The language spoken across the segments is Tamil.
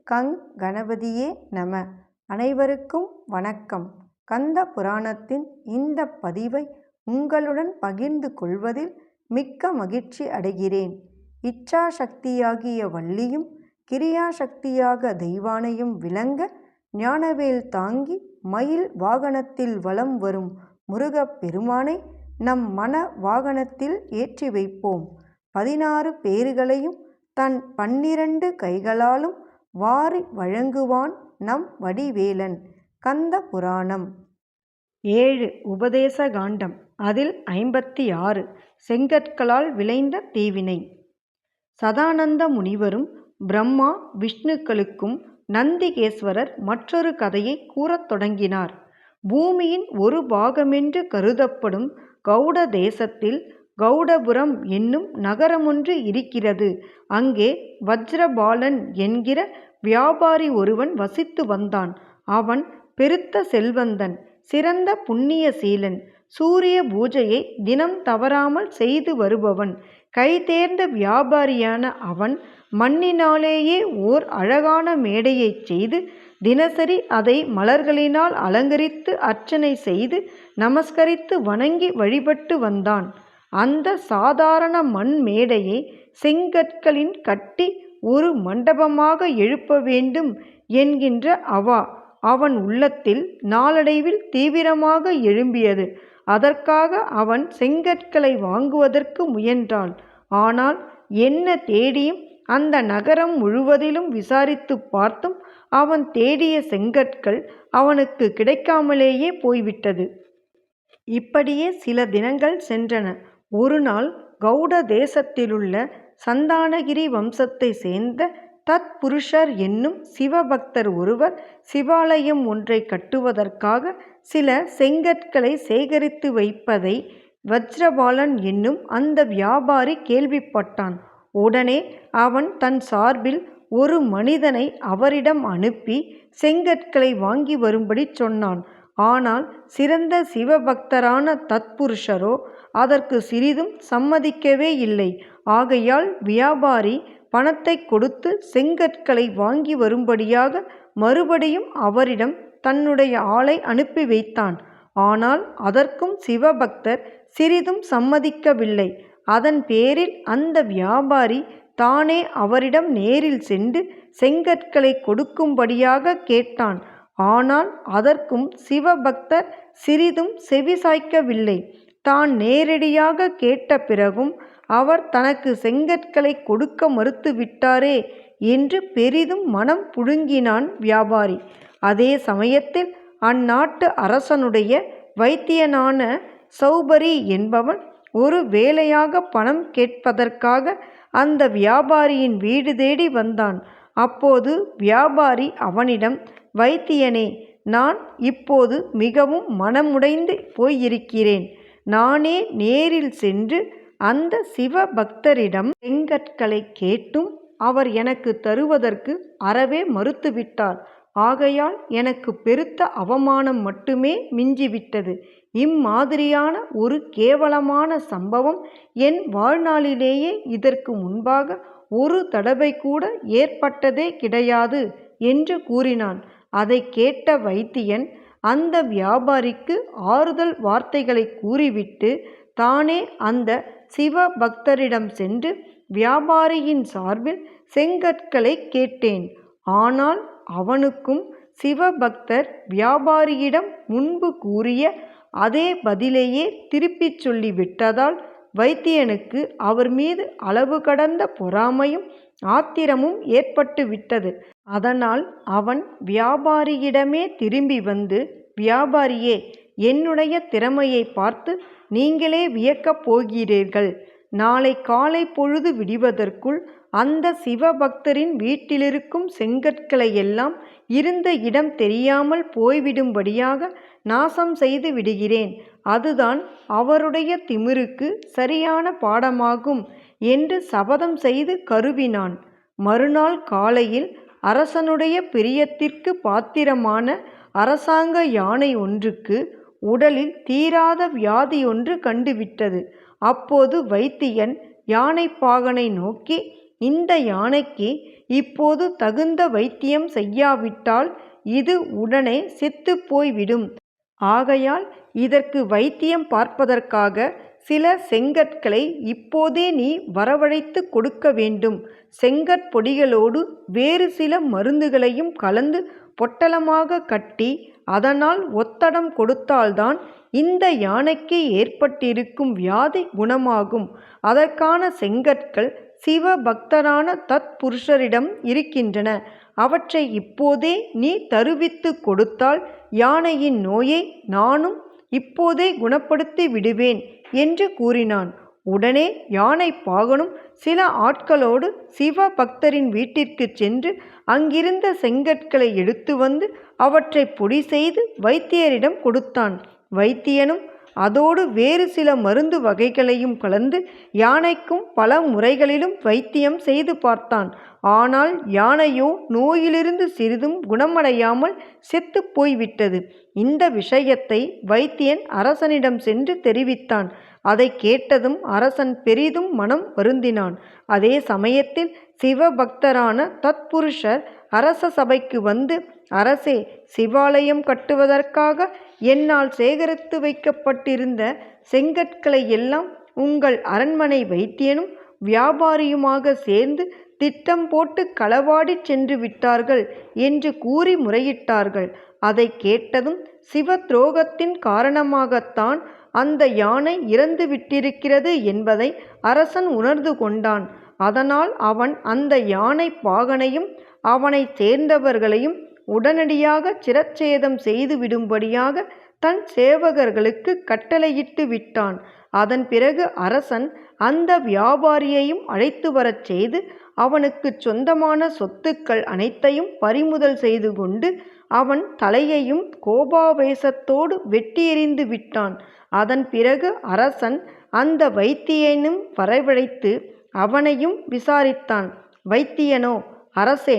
கங் கணபதியே நம. அனைவருக்கும் வணக்கம். கந்த புராணத்தின் இந்த பதிவை உங்களுடன் பகிர்ந்து கொள்வதில் மிக்க மகிழ்ச்சி அடைகிறேன். இச்சா சக்தியாகிய வள்ளியும் கிரியா சக்தியாக தெய்வானையும் விளங்க ஞானவேல் தாங்கி மயில் வாகனத்தில் வலம் வரும் முருகப் பெருமானை நம் மன வாகனத்தில் ஏற்றி வைப்போம். 16 பேறுகளையும் தன் 12 கைகளாலும் வாரி வழங்குவான் நம் வடிவேலன். கந்த புராணம் 7 உபதேச காண்டம். அதில் 56 செங்கற்களால் விளைந்த தீவினை. சதானந்த முனிவரும் பிரம்மா விஷ்ணுக்களுக்கும் நந்திகேஸ்வரர் மற்றொரு கதையை கூறத் தொடங்கினார். பூமியின் ஒரு பாகமென்று கருதப்படும் கௌட தேசத்தில் கௌடபுரம் என்னும் நகரமொன்று இருக்கிறது. அங்கே வஜ்ரபாலன் என்கிற வியாபாரி ஒருவன் வசித்து வந்தான். அவன் பெருத்த செல்வந்தன், சிறந்த புண்ணியசீலன், சூரிய பூஜையை தினம் தவறாமல் செய்து வருபவன். கைதேர்ந்த வியாபாரியான அவன் மண்ணினாலேயே ஓர் அழகான மேடையை செய்து தினசரி அதை மலர்களினால் அலங்கரித்து அர்ச்சனை செய்து நமஸ்கரித்து வணங்கி வழிபட்டு வந்தான். அந்த சாதாரண மண் மேடையை செங்கற்களின் கட்டி ஒரு மண்டபமாக எழுப்ப வேண்டும் என்கின்ற அவா அவன் உள்ளத்தில் நாளடைவில் தீவிரமாக எழும்பியது. அதற்காக அவன் செங்கற்களை வாங்குவதற்கு முயன்றான். ஆனால் என்ன தேடியும் அந்த நகரம் முழுவதிலும் விசாரித்து பார்த்தும் அவன் தேடிய செங்கற்கள் அவனுக்கு கிடைக்காமலேயே போய்விட்டது. இப்படியே சில தினங்கள் சென்றன. ஒரு நாள் கௌட தேசத்திலுள்ள சந்தானகிரி வம்சத்தை சேர்ந்த தத்புருஷர் என்னும் சிவபக்தர் ஒருவர் சிவாலயம் ஒன்றை கட்டுவதற்காக சில செங்கற்களை சேகரித்து வைப்பதை வஜ்ரபாலன் என்னும் அந்த வியாபாரி கேள்விப்பட்டான். உடனே அவன் தன் சார்பில் ஒரு மனிதனை அவரிடம் அனுப்பி செங்கற்களை வாங்கி வரும்படி சொன்னான். ஆனால் சிறந்த சிவபக்தரான தத்புருஷரோ அதற்கு சிறிதும் சம்மதிக்கவே இல்லை. ஆகையால் வியாபாரி பணத்தை கொடுத்து செங்கற்களை வாங்கி வரும்படியாக மறுபடியும் அவரிடம் தன்னுடைய ஆளை அனுப்பி வைத்தான். ஆனால் அதற்கும் சிவபக்தர் சிறிதும் சம்மதிக்கவில்லை. அதன் பேரில் அந்த வியாபாரி தானே அவரிடம் நேரில் சென்று செங்கற்களை கொடுக்கும்படியாக கேட்டான். ஆனால் அதற்கும் சிவபக்தர் சிறிதும் செவிசாய்க்கவில்லை. தான் நேரடியாக கேட்ட பிறகும் அவர் தனக்கு செங்கற்களை கொடுக்க மறுத்துவிட்டாரே என்று பெரிதும் மனம் புழுங்கினான் வியாபாரி. அதே சமயத்தில் அந்நாட்டு அரசனுடைய வைத்தியனான சௌபரி என்பவன் ஒரு வேலையாக பணம் கேட்பதற்காக அந்த வியாபாரியின் வீடு தேடி வந்தான். அப்போது வியாபாரி அவனிடம், வைத்தியனே, நான் இப்போது மிகவும் மனமுடைந்து போயிருக்கிறேன். நானே நேரில் சென்று அந்த சிவபக்தரிடம் செங்கற்களை கேட்டும் அவர் எனக்கு தருவதற்கு அறவே மறுத்துவிட்டார். ஆகையால் எனக்கு பெருத்த அவமானம் மட்டுமே மிஞ்சிவிட்டது. இம்மாதிரியான ஒரு கேவலமான சம்பவம் என் வாழ்நாளிலேயே இதற்கு முன்பாக ஒரு தடவை கூட ஏற்பட்டதே கிடையாது என்று கூறினான். அதை கேட்ட வைத்தியன் அந்த வியாபாரிக்கு ஆறுதல் வார்த்தைகளை கூறிவிட்டு தானே அந்த சிவபக்தரிடம் சென்று வியாபாரியின் சார்பில் செங்கற்களை கேட்டேன். ஆனால் அவனுக்கும் சிவபக்தர் வியாபாரியிடம் முன்பு கூறிய அதே பதிலையே திருப்பிச் சொல்லி விட்டதால் வைத்தியனுக்கு அவர் மீது அளவு கடந்த பொறாமையும் ஆத்திரமும் ஏற்பட்டு விட்டது. அதனால் அவன் வியாபாரியிடமே திரும்பி வந்து, வியாபாரியே, என்னுடைய திறமையை பார்த்து நீங்களே வியக்கப் போகிறீர்கள். நாளை காலை பொழுது விடிவதற்குள் அந்த சிவபக்தரின் வீட்டிலிருக்கும் செங்கற்களை எல்லாம் இருந்த இடம் தெரியாமல் போய்விடும்படியாக நாசம் செய்து விடுகிறேன். அதுதான் அவருடைய திமிருக்கு சரியான பாடமாகும் என்று சபதம் செய்து கருவினான். மறுநாள் காலையில் அரசனுடைய பிரியத்திற்கு பாத்திரமான அரசாங்க யானை ஒன்றுக்கு உடலில் தீராத வியாதி ஒன்று கண்டுவிட்டது. அப்போது வைத்தியன் யானைப்பாகனை நோக்கி, இந்த யானைக்கு இப்போது தகுந்த வைத்தியம் செய்யாவிட்டால் இது உடனே செத்துப் போய்விடும். ஆகையால் இதற்கு வைத்தியம் பார்ப்பதற்காக சில செங்கற்களை இப்போதே நீ வரவழைத்து கொடுக்க வேண்டும். செங்கற்பொடிகளோடு வேறு சில மருந்துகளையும் கலந்து பொட்டலமாக கட்டி அதனால் ஒத்தடம் கொடுத்தால்தான் இந்த யானைக்கு ஏற்பட்டிருக்கும் வியாதி குணமாகும். அதற்கான செங்கற்கள் சிவபக்தரான தத்புருஷரிடம் இருக்கின்றன. அவற்றை இப்போதே நீ தருவித்து கொடுத்தால் யானையின் நோயை நானும் இப்போதே குணப்படுத்தி விடுவேன் என்று கூறினான். உடனே யானை பாகனும் சில ஆட்களோடு சிவபக்தரின் வீட்டிற்கு சென்று அங்கிருந்த செங்கற்களை எடுத்து வந்து அவற்றை பொடி செய்து வைத்தியரிடம் கொடுத்தான். வைத்தியனும் அதோடு வேறு சில மருந்து வகைகளையும் கலந்து யானைக்கும் பல முறைகளிலும் வைத்தியம் செய்து பார்த்தான். ஆனால் யானையோ நோயிலிருந்து சிறிதும் குணமடையாமல் செத்து போய்விட்டது. இந்த விஷயத்தை வைத்தியன் அரசனிடம் சென்று தெரிவித்தான். அதை கேட்டதும் அரசன் பெரிதும் மனம் வருந்தினான். அதே சமயத்தில் சிவபக்தரான தத்புருஷர் அரச சபைக்கு வந்து, அரசே, சிவாலயம் கட்டுவதற்காக என்னால் சேகரித்து வைக்கப்பட்டிருந்த செங்கற்களை எல்லாம் உங்கள் அரண்மனை வைத்தியனும் வியாபாரியுமாக சேர்ந்து திட்டம் போட்டு களவாடி சென்று விட்டார்கள் என்று கூறி முறையிட்டார்கள். அதை கேட்டதும் சிவ துரோகத்தின் காரணமாகத்தான் அந்த யானை இறந்து விட்டிருக்கிறது என்பதை அரசன் உணர்ந்து கொண்டான். அதனால் அவன் அந்த யானை பாகனையும் அவனை சேர்ந்தவர்களையும் உடனடியாக சிரச்சேதம் செய்து விடும்படியாக தன் சேவகர்களுக்கு கட்டளையிட்டு விட்டான். அதன் பிறகு அரசன் அந்த வியாபாரியையும் அழைத்து வரச் செய்து அவனுக்கு சொந்தமான சொத்துக்கள் அனைத்தையும் பறிமுதல் செய்து கொண்டு அவன் தலையையும் கோபாவேசத்தோடு வெட்டி எறிந்து விட்டான். அதன் பிறகு அரசன் அந்த வைத்தியனும் வரவழைத்து அவனையும் விசாரித்தான். வைத்தியனோ, அரசே,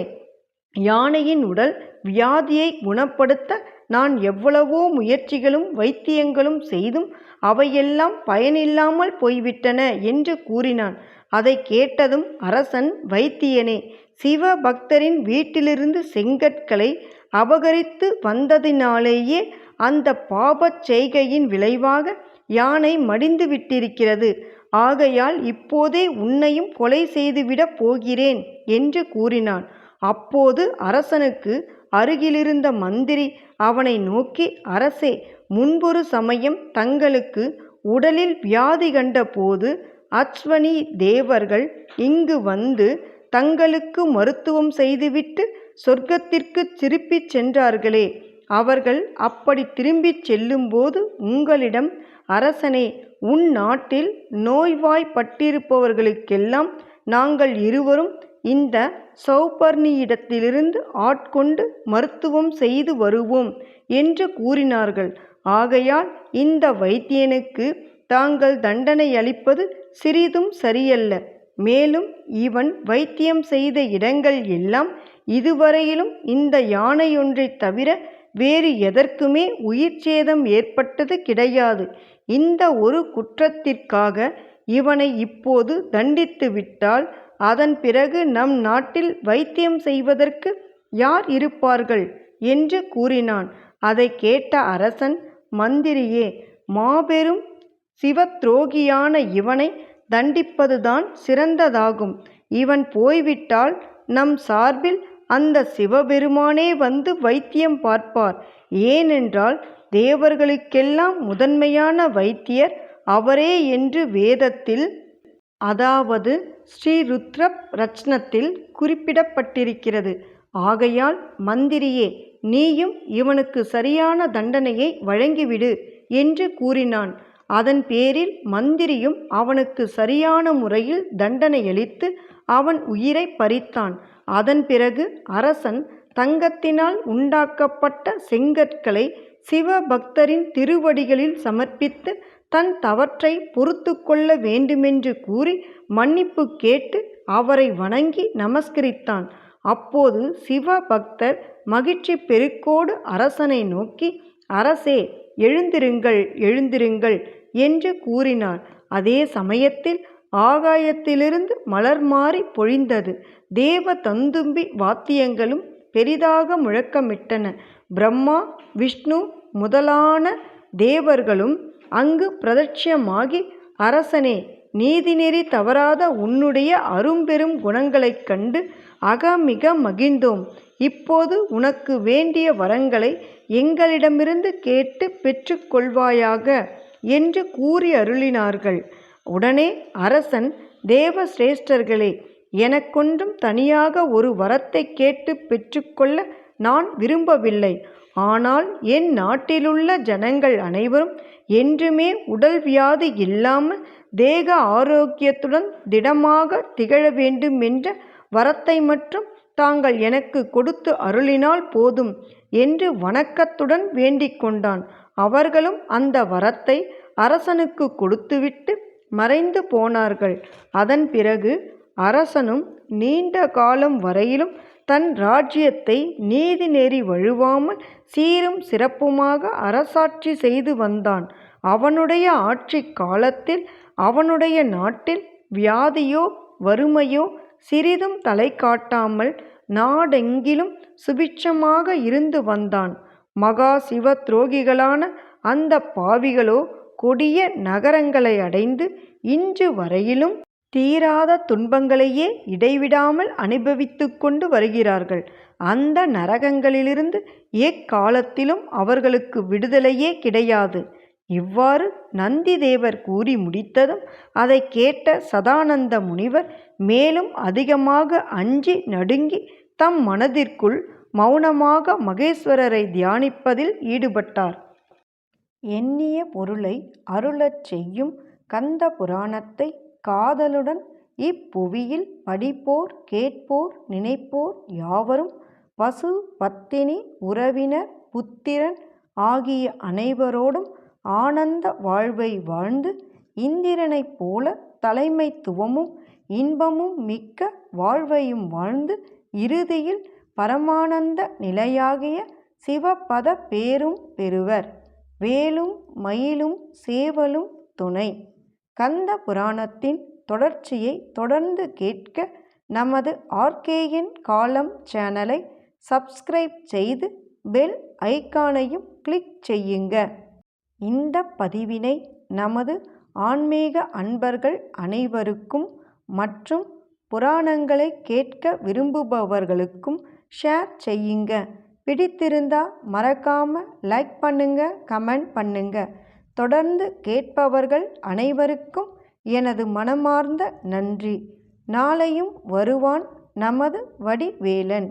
யானையின் உடல் வியாதியை குணப்படுத்த நான் எவ்வளவோ முயற்சிகளும் வைத்தியங்களும் செய்தும் அவையெல்லாம் பயனில்லாமல் போய்விட்டன என்று கூறினான். அதை கேட்டதும் அரசன், வைத்தியனே, சிவபக்தரின் வீட்டிலிருந்து செங்கற்களை அபகரித்து வந்ததினாலேயே அந்த பாபச் செய்கையின் விளைவாக யானை மடிந்து விட்டிருக்கிறது. ஆகையால் இப்போதே உன்னையும் கொலை செய்துவிடப் போகிறேன் என்று கூறினான். அப்போது அரசனுக்கு அருகிலிருந்த மந்திரி அவனை நோக்கி, அரசே, முன்பொரு சமயம் தங்களுக்கு உடலில் வியாதி கண்ட போது அஸ்வனி தேவர்கள் இங்கு வந்து தங்களுக்கு மருத்துவம் செய்துவிட்டு சொர்க்கத்திற்கு திருப்பிச் சென்றார்களே, அவர்கள் அப்படி திரும்பிச் செல்லும்போது உங்களிடம், அரசனே, உன் நாட்டில் நோய்வாய்ப்பட்டிருப்பவர்களுக்கெல்லாம் நாங்கள் இருவரும் இந்த சௌபர்ணியிடத்திலிருந்து ஆட்கொண்டு மருத்துவம் செய்து வருவோம் என்று கூறினார்கள். ஆகையால் இந்த வைத்தியனுக்கு தாங்கள் தண்டனை அளிப்பது சிறிதும் சரியல்ல. மேலும் இவன் வைத்தியம் செய்த இடங்கள் எல்லாம் இதுவரையிலும் இந்த யானையொன்றை தவிர வேறு எதற்குமே உயிர் சேதம் ஏற்பட்டது கிடையாது. இந்த ஒரு குற்றத்திற்காக இவனை இப்போது தண்டித்து விட்டால் அதன் பிறகு நம் நாட்டில் வைத்தியம் செய்வதற்கு யார் இருப்பார்கள் என்று கூறினான். அதை கேட்ட அரசன், மந்திரியே, மாபெரும் சிவத்ரோகியான இவனை தண்டிப்பதுதான் சிறந்ததாகும். இவன் போய்விட்டால் நம் சார்பில் அந்த சிவபெருமானே வந்து வைத்தியம் பார்ப்பார். ஏனென்றால் தேவர்களுக்கெல்லாம் முதன்மையான வைத்தியர் அவரே என்று வேதத்தில், அதாவது ஸ்ரீருத்ர ரத்னத்தில் குறிப்பிடப்பட்டிருக்கிறது. ஆகையால் மந்திரியே, நீயும் இவனுக்கு சரியான தண்டனையை வழங்கிவிடு என்று கூறினான். அதன் பேரில் மந்திரியும் அவனுக்கு சரியான முறையில் தண்டனையளித்து அவன் உயிரை பறித்தான். அதன் பிறகு அரசன் தங்கத்தினால் உண்டாக்கப்பட்ட செங்கற்களை சிவபக்தரின் திருவடிகளில் சமர்ப்பித்து தன் தவற்றை பொறுத்து கொள்ள வேண்டுமென்று கூறி மன்னிப்பு கேட்டு அவரை வணங்கி நமஸ்கரித்தான். அப்போது சிவபக்தர் மகிழ்ச்சி பெருக்கோடு அரசனை நோக்கி, அரசே, எழுந்திருங்கள், எழுந்திருங்கள் என்று கூறினார். அதே சமயத்தில் ஆகாயத்திலிருந்து மலர் மாறி பொழிந்தது. தேவ தந்தும்பி வாத்தியங்களும் பெரிதாக முழக்கமிட்டன. பிரம்மா விஷ்ணு முதலான தேவர்களும் அங்கு பிரதட்சமாகி, அரசனே, நீதிநெறி தவறாத உன்னுடைய அரும்பெரும் குணங்களைக் கண்டு அகமிக மகிழ்ந்தோம். இப்போது உனக்கு வேண்டிய வரங்களை எங்களிடமிருந்து கேட்டு பெற்றுக்கொள்வாயாக என்று கூறி அருளினார்கள். உடனே அரசன், தேவ சிரேஷ்டர்களே, எனக்கொன்றும் தனியாக ஒரு வரத்தை கேட்டு பெற்றுக்கொள்ள நான் விரும்பவில்லை. ஆனால் என் நாட்டிலுள்ள ஜனங்கள் அனைவரும் என்றுமே உடல் வியாதி இல்லாமல் தேக ஆரோக்கியத்துடன் திடமாக திகழ வேண்டும் என்ற வரத்தை மட்டும் தாங்கள் எனக்கு கொடுத்து அருளினால் போதும் என்று வணக்கத்துடன் வேண்டிக் கொண்டான். அவர்களும் அந்த வரத்தை அரசனுக்கு கொடுத்துவிட்டு மறைந்து போனார்கள். அதன் பிறகு அரசனும் நீண்ட காலம் வரையிலும் தன் ராஜ்யத்தை நீதி நெறி வழுவாமல் சீரும் சிறப்புமாக அரசாட்சி செய்து வந்தான். அவனுடைய ஆட்சி காலத்தில் அவனுடைய நாட்டில் வியாதியோ வறுமையோ சிறிதும் தலை காட்டாமல் நாடெங்கிலும் சுபிட்சமாக இருந்து வந்தான். மகா சிவ துரோகிகளான அந்த பாவிகளோ கொடிய நகரங்களை அடைந்து இன்று வரையிலும் தீராத துன்பங்களையே இடைவிடாமல் அனுபவித்து கொண்டு வருகிறார்கள். அந்த நரகங்களிலிருந்து எக்காலத்திலும் அவர்களுக்கு விடுதலையே கிடையாது. இவ்வாறு நந்திதேவர் கூறி முடித்ததும் அதை கேட்ட சதானந்த முனிவர் மேலும் அதிகமாக அஞ்சி நடுங்கி தம் மனதிற்குள் மௌனமாக மகேஸ்வரரை தியானிப்பதில் ஈடுபட்டார். எண்ணிய பொருளை அருளச் செய்யும் கந்த புராணத்தை காதலுடன் இப்புவியில் படிப்போர் கேட்போர் நினைப்போர் யாவரும் பசு பத்தினி உறவினர் புத்திரன் ஆகிய அனைவரோடும் ஆனந்த வாழ்வை வாழ்ந்து இந்திரனைப் போல தலைமைத்துவமும் இன்பமும் மிக்க வாழ்வையும் வாழ்ந்து இறுதியில் பரமானந்த நிலையாகிய சிவபத பேரும் பெறுவர். வேலும் மயிலும் சேவலும் துணை. கந்த புராணத்தின் தொடர்ச்சியை தொடர்ந்து கேட்க நமது ஆர்கேஎன் காலம் சேனலை சப்ஸ்கிரைப் செய்து பெல் ஐகானையும் கிளிக் செய்யுங்க. இந்த பதிவினை நமது ஆன்மீக அன்பர்கள் அனைவருக்கும் மற்றும் புராணங்களை கேட்க விரும்புபவர்களுக்கும் ஷேர் செய்யுங்க. பிடித்திருந்தா மறக்காம லைக் பண்ணுங்க, கமெண்ட் பண்ணுங்க. தொடர்ந்து கேட்பவர்கள் அனைவருக்கும் எனது மனமார்ந்த நன்றி. நாளையும் வருவான் நமது வடிவேலன்.